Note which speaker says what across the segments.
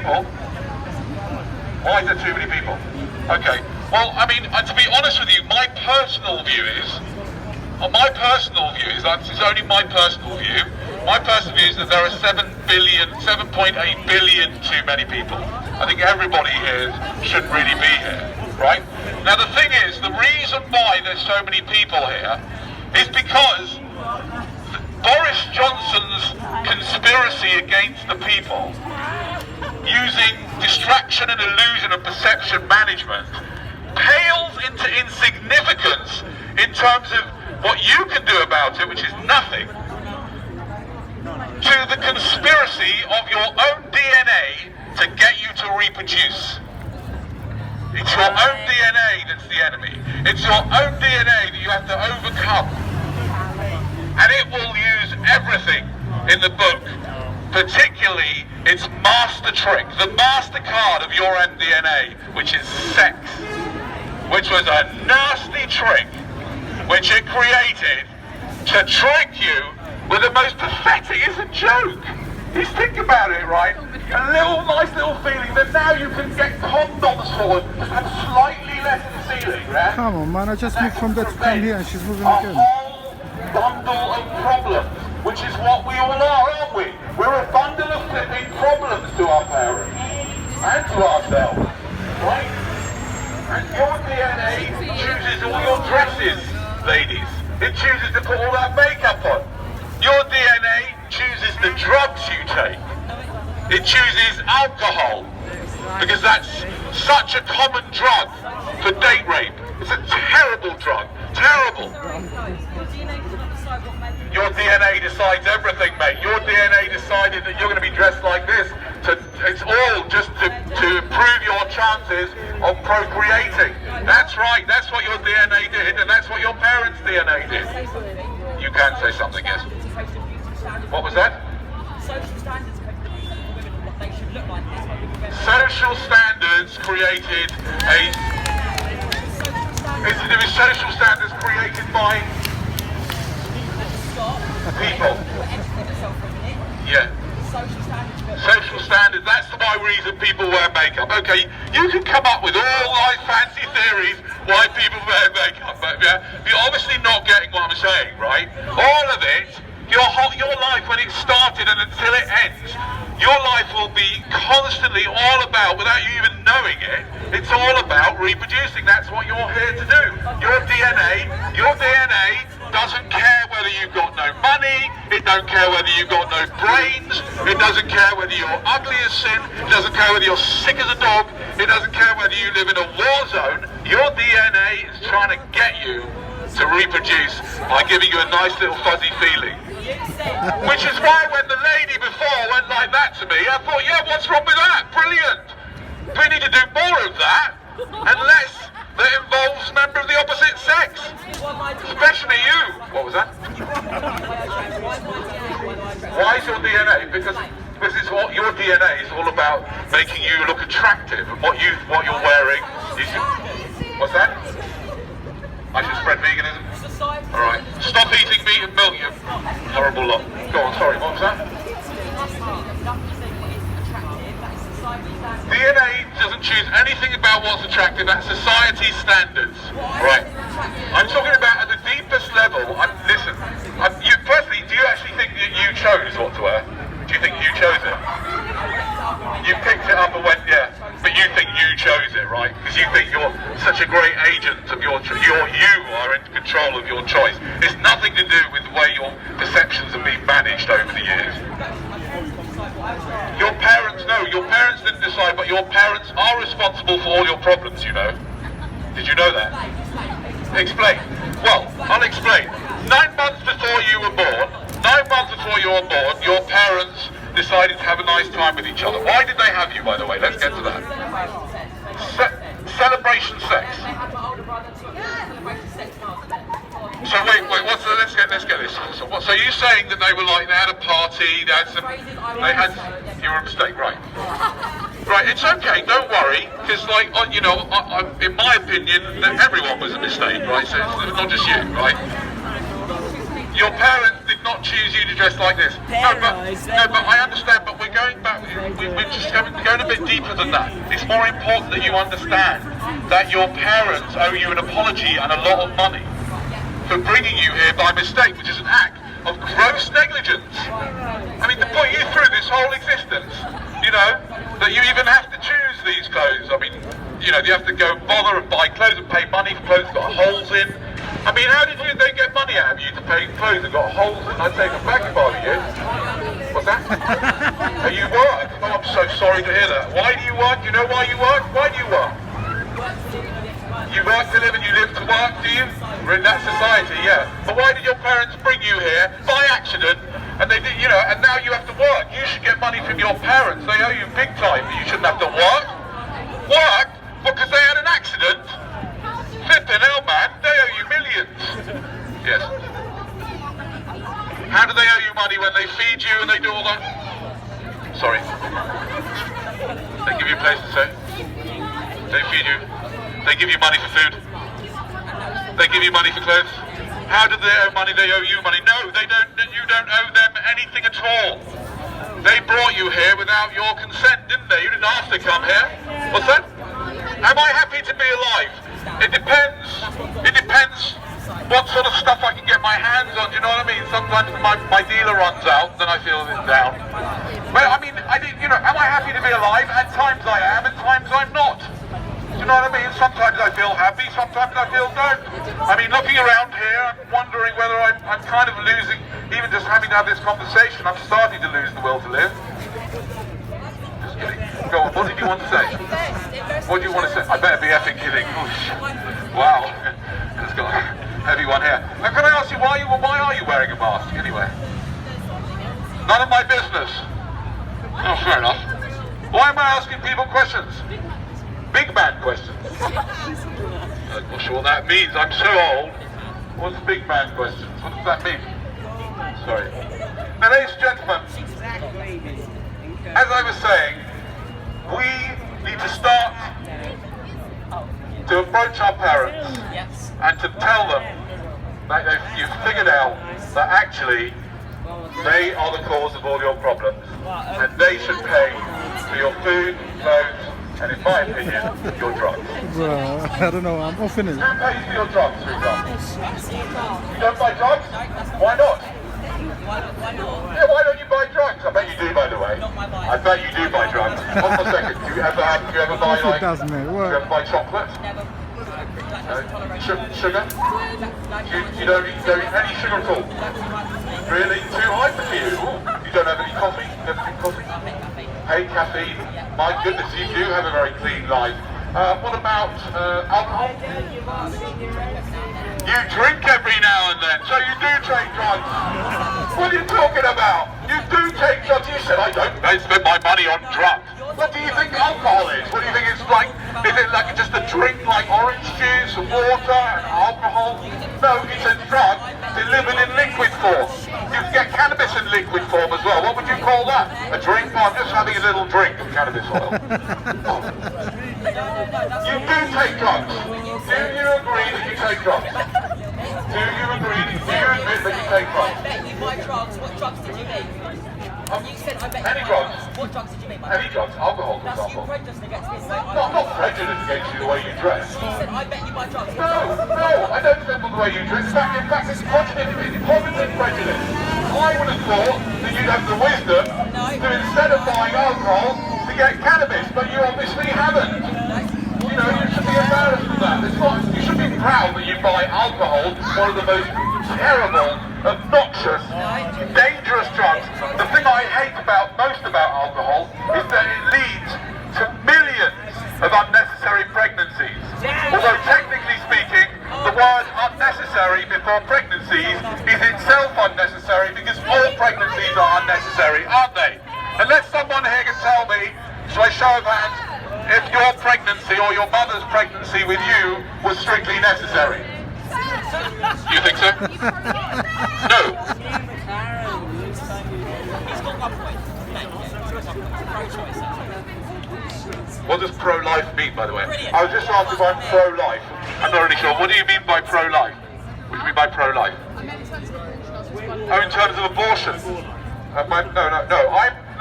Speaker 1: people? Why is there too many people? Okay, well, I mean, to be honest with you, my personal view is, that is only my personal view, is that there are 7.8 billion too many people. I think everybody here should really be here, right? Now the thing is, the reason why there's so many people here is because Boris Johnson's conspiracy against the people, using distraction and illusion and perception management, pales into insignificance in terms of what you can do about it, which is nothing, to the conspiracy of your own DNA to get you to reproduce. It's your own DNA that's the enemy. It's your own DNA that you have to overcome. And it will use everything in the book, particularly its master trick, the master card of your own DNA, which is sex, which was a nasty trick which it created to trick you with the most pathetic, it's a joke. Just think about it, right? A nice little feeling that now you can get condoms for it and slightly less feeling, right?
Speaker 2: Come on, man, I just moved from there to come here and she's moving again.
Speaker 1: A whole bundle of problems, which is what we all are, aren't we? We're a bundle of flipping problems to our parents and to ourselves, right? And your DNA chooses all your dresses, ladies. It chooses to put all that makeup on. Your DNA chooses the drugs you take. It chooses alcohol, because that's such a common drug for date rape. It's a terrible drug. Terrible. Your DNA decides everything, mate. Your DNA decided that you're going to be dressed like this. It's all just to improve your chances of procreating. That's right. That's what your DNA did, and that's what your parents' DNA did. You can say something, yes. What was that?
Speaker 3: Social standards women, what they should look like.
Speaker 1: Social standards created a... It's to do with social standards created by people. Yeah. Social standards, that's my reason people wear makeup. Okay, you can come up with all these fancy theories why people wear makeup, but yeah, you're obviously not getting what I'm saying, right? All of it, your life when it started and until it ends, your life will be constantly all about, without you even knowing it, it's all about reproducing. That's what you're here to do. Your DNA doesn't care whether you've got no money, it don't care whether you've got no brains, it doesn't care whether you're ugly as sin, it doesn't care whether you're sick as a dog, it doesn't care whether you live in a war zone. Your DNA is trying to get you to reproduce by giving you a nice little fuzzy feeling. Which is why when the lady before went like that to me, I thought, yeah, what's wrong with that? Brilliant. We need to do more of that, and less that involves members of the opposite sex. Especially you. What was that? Why is your DNA? Because it's what your DNA is all about, making you look attractive, and what you're wearing. What's that? I should spread veganism. Alright. Stop eating meat and milk, you horrible lot. Go on, sorry, what was that? DNA doesn't choose anything about what's attractive, that's society's standards. Right. I'm talking about at the deepest level. Listen, firstly, do you actually think that you chose what to wear? Do you think you chose it? You picked it up and went, yeah, but you think you chose it, right? Because you think you're such a great agent of your choice. You are in control of your choice. It's nothing to do with the way your perceptions have been managed over the years. Your parents didn't decide, but your parents are responsible for all your problems, you know. Did you know that? Explain. Well, I'll explain. 9 months before you were born, your parents decided to have a nice time with each other. Why did they have you, by the way? Let's get to that. Celebration sex. So wait, let's get this. So you're saying that they had a party, you were a mistake, right? Right, it's okay, don't worry, because in my opinion, everyone was a mistake, right? So it's not just you, right? Your parents did not choose you to dress like this. No, but I understand, but we're we're going back, we're just going a bit deeper than that. It's more important that you understand that your parents owe you an apology and a lot of money for bringing you here by mistake, which is an act of gross negligence. I mean, to put you through this whole existence, you know, that you even have to choose these clothes. I mean, you know, you have to go bother and buy clothes and pay money for clothes that got holes in. I mean, how did they get money out of you to pay clothes that got holes in? I'd take them back if I were you. What's that? Oh, you work? Oh, I'm so sorry to hear that. Why do you work? You know why you work? Why do you work? You work to live and you live to work, do you? We're in that society, yeah. But why did your parents bring you here by accident? And they did, you know, and now you have to work. You should get money from your parents. They owe you big time. You shouldn't have to work. Work? Because they had an accident? Flipping hell, man. They owe you millions. Yes. How do they owe you money when they feed you and they do all that? Sorry. They give you a place to stay. They feed you. They give you money for food. They give you money for clothes. How do they owe money? They owe you money. No, they don't. You don't owe them anything at all. They brought you here without your consent, didn't they? You didn't ask to come here. What's that? Am I happy to be alive? It depends. It depends what sort of stuff I can get my hands on. Do you know what I mean? Sometimes my dealer runs out, then I feel a bit down. But I mean, you know, am I happy to be alive? At times I am, at times I'm not. You know what I mean? Sometimes I feel happy, sometimes I feel don't. I mean, looking around here, I'm wondering whether I'm kind of losing, even just having to have this conversation, I'm starting to lose the will to live. Just kidding. Go on, what did you want to say? What do you want to say? I better be effing kidding. Wow. It's got a heavy one here. Now, can I ask you, why are you wearing a mask, anyway? None of my business. Oh, fair enough. Why am I asking people questions? Big man questions. I'm not sure what that means. I'm so old. What's big man questions? What does that mean? Sorry. Now, ladies and gentlemen, as I was saying, we need to start to approach our parents and to tell them that you've figured out that actually they are the cause of all your problems and they should pay for your food, clothes, and in my opinion, your drugs.
Speaker 2: Bro, I don't know, I'm off in it.
Speaker 1: Who pays for your drugs, for example? You don't buy drugs? Why not? Yeah, why don't you buy drugs? I bet you do, by the way. I bet you do buy drugs. Hold on a second. Do you ever buy like? Do you ever buy chocolate? Sugar? You don't eat any sugar at all? Really? Too high for you? Ooh. You don't have any coffee? You never drink coffee? Hey, caffeine. My goodness, you do have a very clean life. What about alcohol? You drink every now and then, so you do take drugs. What are you talking about? You do take drugs. You said, I don't spend my money on drugs. What do you think alcohol is? What do you think it's like? Is it like just a drink like orange juice and water and alcohol? No, it's a drug delivered in liquid form. You can get cannabis in liquid form as well. What would you call that? A drink? Oh, I'm just having a little drink of cannabis oil. Oh. You do take drugs. Do you agree that you take drugs? Do you agree? Do you admit that you take drugs?
Speaker 3: I bet you buy drugs. What drugs did you mean? You said I bet
Speaker 1: any drugs.
Speaker 3: What drugs did you mean?
Speaker 1: Any drugs. Alcohol, for
Speaker 3: That's
Speaker 1: example.
Speaker 3: you prejudiced against me. So
Speaker 1: No, I'm not prejudiced against you the way you dress.
Speaker 3: You said I bet you buy drugs.
Speaker 1: No, I don't resemble the way you dress. In fact, it's positive prejudice. I would have thought that you'd have the wisdom to, instead of buying alcohol, to get cannabis, but you obviously haven't. You know, you should be embarrassed of that. It's not, you should be proud that you buy alcohol, one of the most terrible, obnoxious, dangerous drugs. The thing I hate most about alcohol is that it leads to millions of unnecessary pregnancies. Although technically speaking, the word unnecessary before pregnancies is itself unnecessary because all pregnancies are unnecessary, aren't they? Unless someone here can tell me, so I show of hands, if your pregnancy or your mother's pregnancy with you was strictly necessary. You think so? No. What does pro-life mean, by the way? I was just asked if I'm pro-life. I'm not really sure. What do you mean by pro-life? What do you mean by pro-life? Oh, in terms of abortion?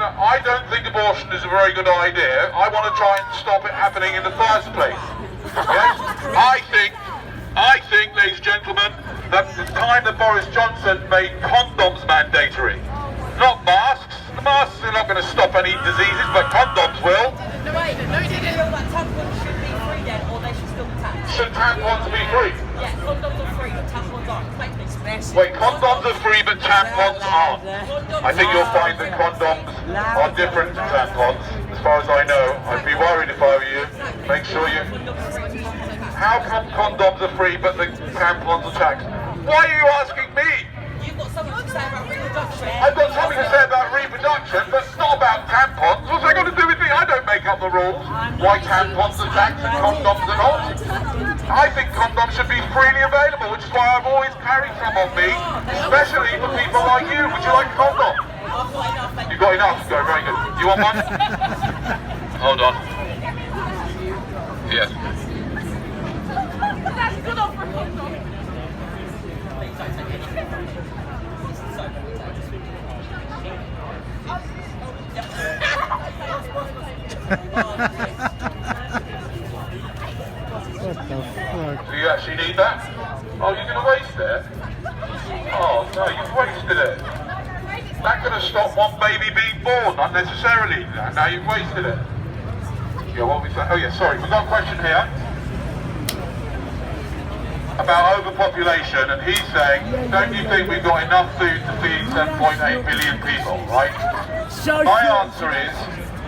Speaker 1: No. I don't think abortion is a very good idea. I want to try and stop it happening in the first place. Yes? I think, ladies and gentlemen, that the time that Boris Johnson made condoms mandatory, not masks. The masks are not going to stop any diseases, but condoms will.
Speaker 3: No, wait, do you feel that tampons should be free then, or they should still be taxed?
Speaker 1: Should tampons be free?
Speaker 3: Yeah, condoms are free, but tampons aren't. Make this mess.
Speaker 1: Wait, condoms are free, but tampons aren't. I think you'll find that condoms are different to tampons. As far as I know, I'd be worried if I were you. Make sure you... How come condoms are free, but the tampons are taxed? Why are you asking me?
Speaker 3: You've got something to say about reproduction.
Speaker 1: I've got something to say about reproduction, but it's not about tampons. What's that got to do with me? I don't make up the rules. Why tampons are taxed and condoms are not? I think condoms should be freely available, which is why I've always carried some on me, especially for people like you. Would you like a condom?
Speaker 3: I've got enough.
Speaker 1: You've got enough? Go, very good. Do you want one? Hold on. Yes.
Speaker 3: That's good on for a condom.
Speaker 2: What the fuck?
Speaker 1: Do you actually need that? Oh, you're going to waste it? Oh, no, you've wasted it. That could have stopped one baby being born unnecessarily. Now you've wasted it. Yeah, what we say? Oh, yeah, sorry. We've got a question here about overpopulation, and he's saying, don't you think we've got enough food to feed 7.8 billion people, right? My answer is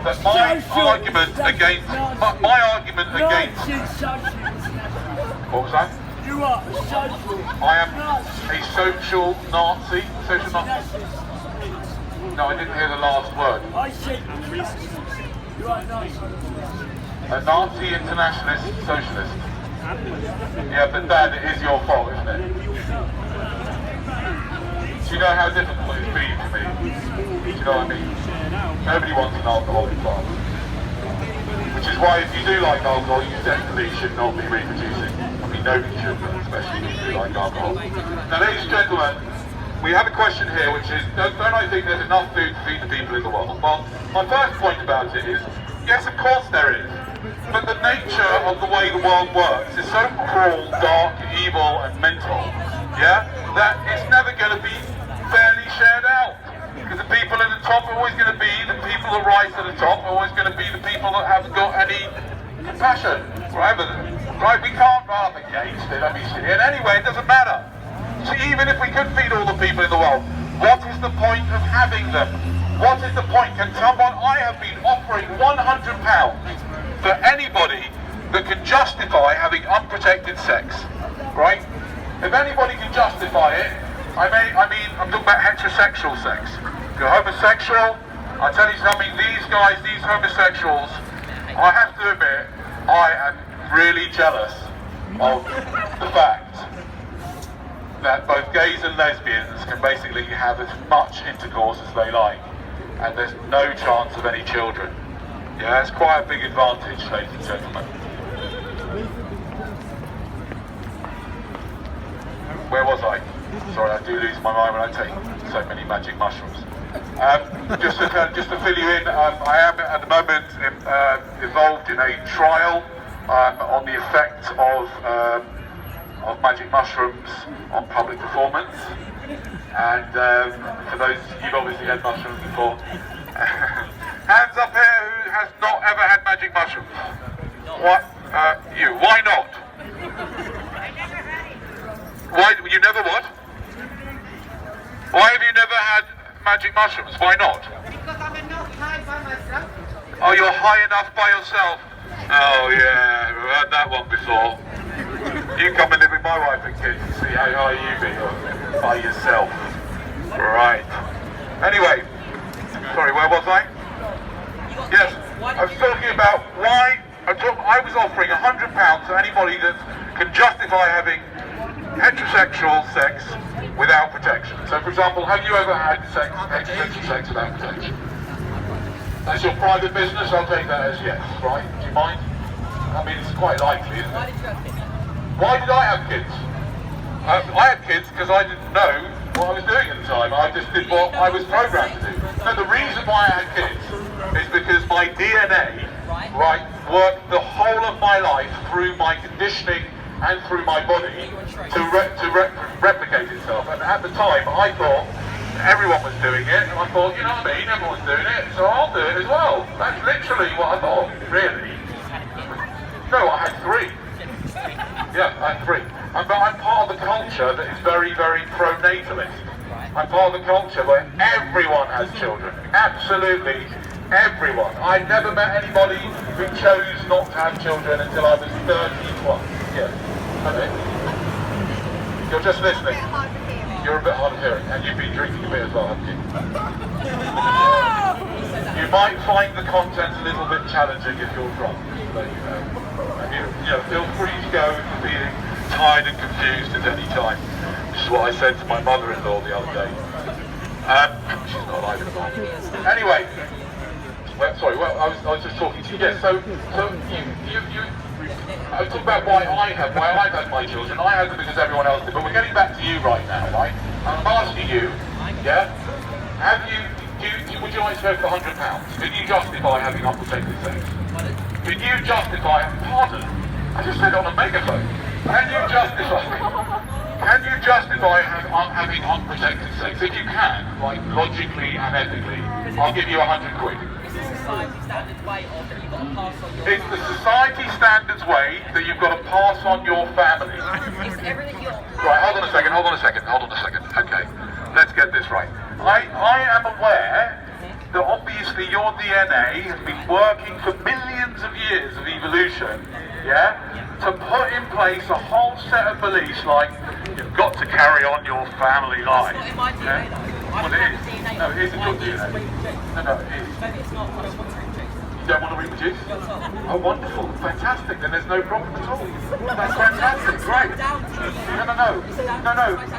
Speaker 1: that my argument against... What was that?
Speaker 4: You are a social.
Speaker 1: I am a social Nazi. Social Nazi. No, I didn't hear the last word.
Speaker 4: I said you are not.
Speaker 1: A Nazi internationalist socialist. Yeah, but Dad, it is your fault, isn't it? Do you know how difficult it's been for me? Do you know what I mean? Nobody wants an alcoholic father. Which is why if you do like alcohol, you definitely should not be reproducing. I mean, nobody should, but especially if you do like alcohol. Now, ladies and gentlemen, we have a question here, which is, don't I think there's enough food to feed the people in the world? Well, my first point about it is, yes, of course there is. But the nature of the way the world works is so cruel, dark, evil, and mental, yeah, that it's never going to be fairly shared out. Because the people at the top are always going to be the people that rise to the top, are always going to be the people that haven't got any compassion. Right? We can't run up against it, let me see. And anyway, it doesn't matter. So even if we could feed all the people in the world, what is the point of having them? What is the point? Can someone, I have been offering £100 for anybody that can justify having unprotected sex, right? If anybody can justify it, I mean, I'm talking about heterosexual sex. If you're homosexual, I tell you something, these guys, these homosexuals, I have to admit, I am really jealous of the fact that both gays and lesbians can basically have as much intercourse as they like, and there's no chance of any children. Yeah, that's quite a big advantage, ladies and gentlemen. Where was I? Sorry, I do lose my mind when I take so many magic mushrooms. Just to fill you in, I am at the moment involved in a trial on the effect of magic mushrooms on public performance. And for those, you've obviously had mushrooms before. Hands up here who has not ever had magic mushrooms. What? You? Why not? Why? You never what? Why have you never had magic mushrooms? Why not?
Speaker 5: Because I'm not high by myself.
Speaker 1: Oh, you're high enough by yourself. Oh yeah, we've heard that one before. You come and live with my wife and kids and see how high you be by yourself. Right. Anyway, sorry, where was I? Yes, I was talking about why I was offering £100 to anybody that can justify having heterosexual sex without protection. So, for example, have you ever had heterosexual sex without protection? That's your private business, I'll take that as yes, right? Do you mind? I mean, it's quite likely, isn't it?
Speaker 3: Why did you have kids?
Speaker 1: Why did I have kids? I had kids because I didn't know what I was doing at the time. I just did what I was programmed to do. So the reason why I had kids is because my DNA, right, worked the whole of my life through my conditioning and through my body to replicate itself. And at the time, I thought everyone was doing it, and I thought, you know what I mean, everyone's doing it, so I'll do it as well. That's literally what I thought, really. No, I had 3. Yeah, I had 3. But I'm part of the culture that is very, very pro-natalist. I'm part of the culture where everyone has children. Absolutely everyone. I've never met anybody who chose not to have children until I was 31. Yeah. Okay. You're just listening. You're a bit hard of hearing, and you've been drinking a bit as well, haven't you? You might find the content a little bit challenging if you're drunk. But, you know, feel free to go if you're feeling tired and confused at any time. This is what I said to my mother-in-law the other day. She's not alive anymore. Anyway, I was just talking to you. Yeah, so I was talking about why I've had my children. I had them because everyone else did. But we're getting back to you right now, right? I'm asking you, yeah? Would you like to go for £100? Can you justify having unprotected sex? Can you justify? Pardon? I just said on a megaphone. Can you justify having unprotected sex? If you can, like logically and ethically, I'll give you £100. It's the society standards way that you've got to pass on your family. Right, hold on a second. Okay, let's get this right. I am aware that obviously your DNA has been working for millions of years of evolution, yeah, to put in place a whole set of beliefs like you've got to carry on your family life.
Speaker 3: It's not in my DNA though.
Speaker 1: Well, it is. No, it isn't your DNA. No, it is.
Speaker 3: Maybe it's not, but I want to reproduce.
Speaker 1: You don't want to reproduce? Oh, wonderful. Fantastic. Then there's no problem at all. That's fantastic. Great. No.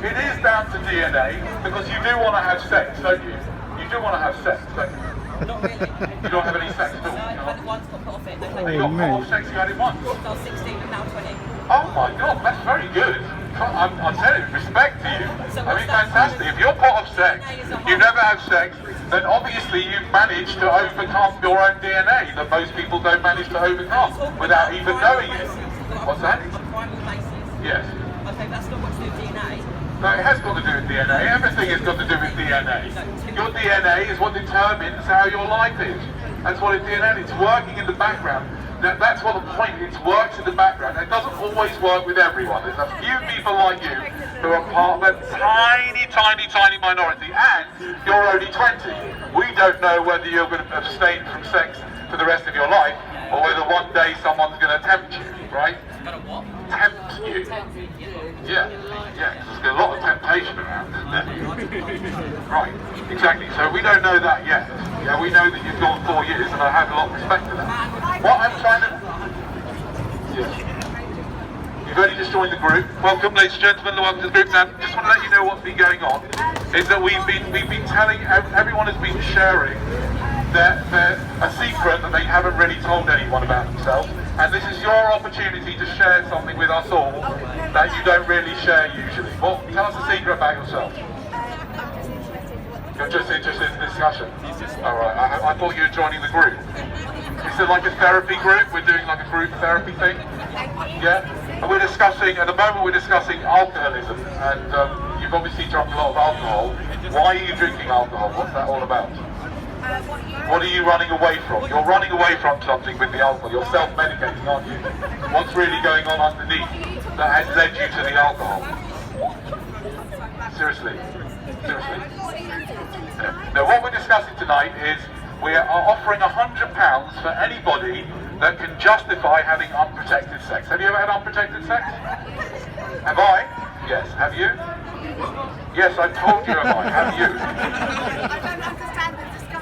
Speaker 1: It is down to DNA because you do want to have sex, don't you? You do want to have sex, don't you?
Speaker 3: Not really.
Speaker 1: You don't have any sex at all?
Speaker 3: No, I've had it once, got put off it.
Speaker 1: You got put off sex, you had it once?
Speaker 3: I was 16 and now 20.
Speaker 1: Oh my God, that's very good. I'm telling you, respect to you. I mean, fantastic. If you're put off sex, you never have sex, then obviously you've managed to overcome your own DNA that most people don't manage to overcome without even knowing it. What's that?
Speaker 3: Primal basis.
Speaker 1: Yes.
Speaker 3: Okay, that's not what to do with DNA.
Speaker 1: No, it has got to do with DNA. Everything has got to do with DNA. Your DNA is what determines how your life is. That's what it's DNA. It's working in the background. That's what the point is. It works in the background. It doesn't always work with everyone. There's a few people like you who are part of a tiny minority, and you're only 20. We don't know whether you're going to abstain from sex for the rest of your life, or whether one day someone's going to tempt you, right? Tempt you. Yeah, there's a lot of temptation around, isn't there? Right, exactly. So we don't know that yet. Yeah, we know that you've gone 4 years, and I have a lot of respect for that. What I'm trying to... Yes. You've only just joined the group. Welcome, ladies and gentlemen, welcome to the group. Now, just want to let you know what's been going on, is that we've been telling, everyone has been sharing a secret that they haven't really told anyone about themselves. And this is your opportunity to share something with us all that you don't really share usually. Well, tell us a secret about yourself. You're just interested in discussion? Alright, I thought you were joining the group. Is it like a therapy group? We're doing like a group therapy thing? Yeah? And we're discussing, at the moment we're discussing alcoholism. And you've obviously drunk a lot of alcohol. Why are you drinking alcohol? What's that all about? What are you running away from? You're running away from something with the alcohol. You're self-medicating, aren't you? What's really going on underneath that has led you to the alcohol? Seriously? Now what we're discussing tonight is we are offering £100 for anybody that can justify having unprotected sex. Have you ever had unprotected sex? Have I? Yes. Have you? Yes, I told you have I. Have you?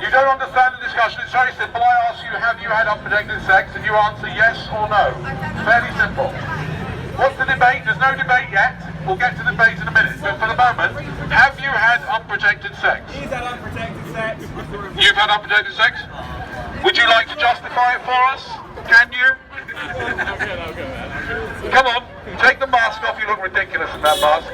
Speaker 1: You don't understand the discussion. It's very simple. I ask you, have you had unprotected sex? And you answer yes or no. Fairly simple. What's the debate? There's no debate yet. We'll get to the debate in a minute. But for the moment, have you had unprotected sex?
Speaker 4: He's had unprotected sex.
Speaker 1: You've had unprotected sex? Would you like to justify it for us? Can you? Come on, take the mask off. You look ridiculous in that mask.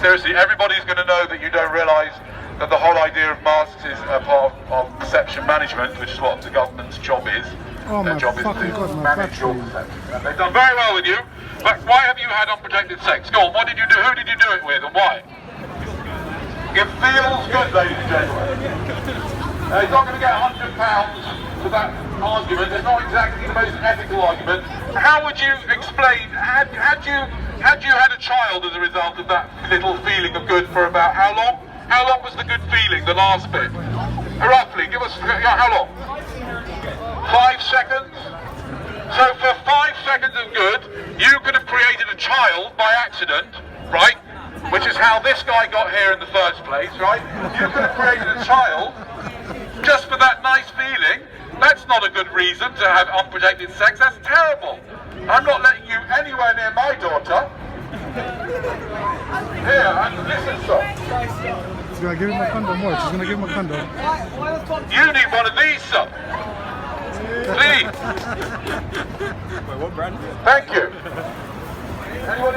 Speaker 1: seriously, everybody's going to know that you don't realise that the whole idea of masks is a part of perception management, which is what the government's job is.
Speaker 2: Oh
Speaker 1: Their
Speaker 2: my
Speaker 1: job is
Speaker 2: fucking
Speaker 1: to
Speaker 2: God, my
Speaker 1: manage your
Speaker 2: battery.
Speaker 1: perception. And they've done very well with you. But why have you had unprotected sex? Go on, what did you do? Who did you do it with and why? It feels good, ladies and gentlemen. He's not going to get £100 for that argument. It's not exactly the most ethical argument. How would you explain, had you had a child as a result of that little feeling of good for about how long? How long was the good feeling, the last bit? Roughly, give us, how long? 5 seconds? So for 5 seconds of good, you could have created a child by accident, right? Which is how this guy got here in the first place, right? You could have created a child just for that nice feeling. That's not a good reason to have unprotected sex. That's terrible. I'm not letting you anywhere near my daughter. Here, and listen, son.
Speaker 2: She's gonna give him a condom. What? She's gonna give him a condom.
Speaker 1: You need one of these, son. Please.
Speaker 4: Wait, what brand?
Speaker 1: Thank you. Anyone